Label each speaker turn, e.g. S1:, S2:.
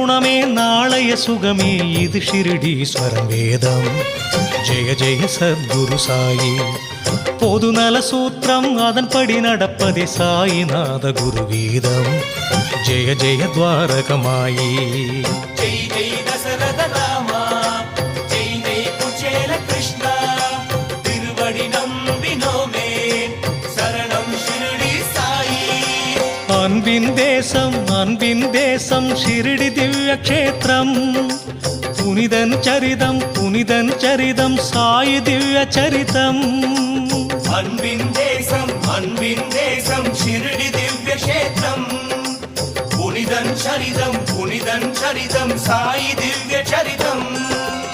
S1: தருணமே நாளைய சுகமே இது ஷிரடீஸ்வரன் வேதம். ஜெய ஜெய சத்குரு சாயி. பொது நல சூத்திரம் அதன்படி நடப்பதே சாயிநாத குரு வீதம். ஜெய ஜெய துவாரகமாயி.
S2: ஜெய் ஜெய் தசரத ராமா, ஜெய் ஜெய் குச்சேல கிருஷ்ணா, திருவடி நம்பினோமே சரணம் ஷிரடி சாயி.
S1: அன்பின் தேசம் ஷிரடி திவ்ய க்ஷேத்திரம். புனிதன் சரிதம் சாயி திவ்ய சரிதம்.
S2: அன்பின் தேசம் ஷிரடி திவ்ய க்ஷேத்திரம். புனிதன் சரிதம் சாயி திவ்ய சரிதம்.